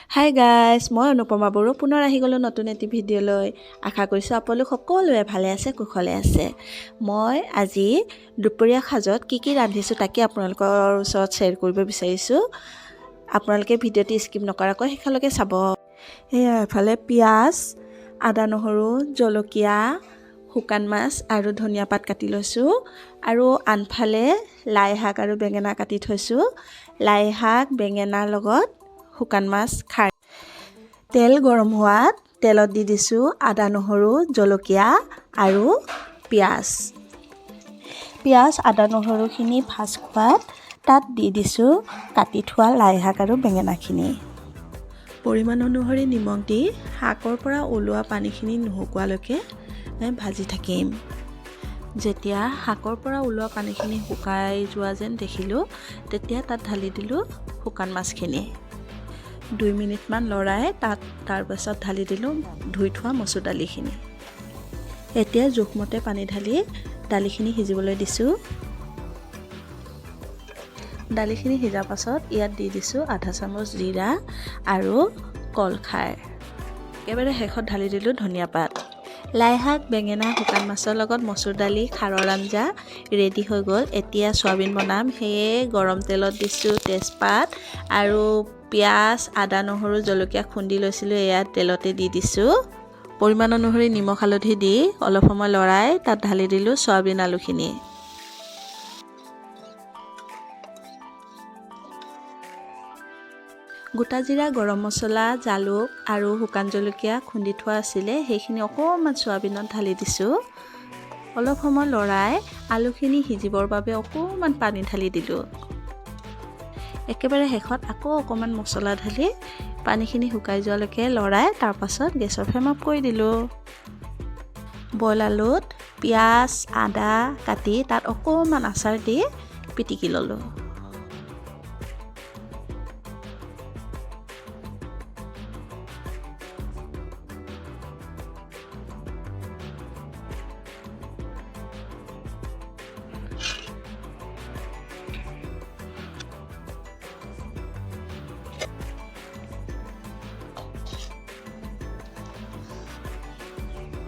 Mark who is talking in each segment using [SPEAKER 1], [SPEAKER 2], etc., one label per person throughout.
[SPEAKER 1] Hi guys, মই অনুপমা বড়ো পুনৰ আহি গ'লোঁ নতুন এটি ভিডিঅ'লৈ। আশা কৰিছোঁ আপোনালোক সকলোৱে ভালে আছে, কুশলে আছে। মই আজি দুপৰীয়া সাজত কি ৰান্ধিছোঁ তাকে আপোনালোকৰ ওচৰত শ্বেয়াৰ কৰিব বিচাৰিছোঁ। আপোনালোকে ভিডিঅ'টি স্কিপ নকৰাকৈ শেষলৈকে চাব। সেয়া এফালে পিঁয়াজ, আদা নহৰু, জলকীয়া, শুকান মাছ আৰু ধনিয়া পাত কাটি লৈছোঁ। আৰু আনফালে লাই শাক আৰু বেঙেনা কাটি থৈছোঁ। লাই শাক বেঙেনাৰ লগত শুকান মাছ খাৰ। তেল গৰম হোৱাত তেলত দি দিছোঁ আদা নহৰু জলকীয়া আৰু পিঁয়াজ আদা নহৰুখিনি ভাজ খোৱাত তাত দি দিছোঁ কাটি থোৱা লাই শাক আৰু বেঙেনাখিনি। পৰিমাণ অনুসৰি নিমখ দি শাকৰ পৰা ওলোৱা পানীখিনি নুশুকোৱালৈকে ভাজি থাকিম। যেতিয়া শাকৰ পৰা ওলোৱা পানীখিনি শুকাই যোৱা যেন দেখিলোঁ, তেতিয়া তাত ঢালি দিলোঁ শুকান মাছখিনি। 2 মিনিটমান লৰাই তাৰ পাছত ঢালি দিলোঁ ধুই থোৱা মচুৰ দালিখিনি। এতিয়া জোখমতে পানী ঢালি দালিখিনি সিজিবলৈ দিছোঁ। দালিখিনি সিজাৰ পাছত ইয়াত দি দিছোঁ আধা চামুচ জিৰা আৰু কলখাৰ। একেবাৰে শেষত ঢালি দিলোঁ ধনিয়া পাত। লাই শাক বেঙেনা শুকান মাছৰ লগত মচুৰ দালি খাৰৰ আঞ্জা ৰেডি হৈ গ'ল। এতিয়া চয়াবিন বনাম, সেয়ে গৰম তেলত দিছোঁ তেজপাত আৰু পিঁয়াজ আদা নহৰু জলকীয়া খুন্দি লৈছিলোঁ, এয়া তেলতে দি দিছোঁ। পৰিমাণ অনুসৰি নিমখ হালধি দি অলপ সময় লৰাই তাত ঢালি দিলোঁ চয়াবিন আলুখিনি। গোটা জিৰা গৰম মছলা জালুক আৰু শুকান জলকীয়া খুন্দি থোৱা আছিলে, সেইখিনি অকণমান চয়াবিনত ঢালি দিছোঁ। অলপ সময় লৰাই আলুখিনি সিজিবৰ বাবে অকণমান পানী ঢালি দিলোঁ। একেবাৰে শেষত আকৌ অকণমান মছলা ঢালি পানীখিনি শুকাই যোৱালৈকে লৰাই তাৰ পাছত গেছৰ ফ্লেম অফ কৰি দিলোঁ। বইল আলুত পিঁয়াজ আদা কাটি তাত অকণমান আচাৰ দি পিটিকি ল'লোঁ।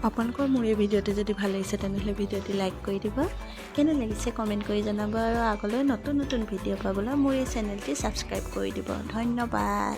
[SPEAKER 1] আপোনালোকৰ মোৰ এই ভিডিঅ'টো যদি ভাল লাগিছে তেনেহ'লে ভিডিঅ'টি লাইক কৰি দিব, কেনে লাগিছে কমেণ্ট কৰি জনাব আৰু আগলৈ নতুন ভিডিঅ' পাবলৈ মোৰ এই চেনেলটি ছাবস্ক্ৰাইব কৰি দিব। ধন্যবাদ।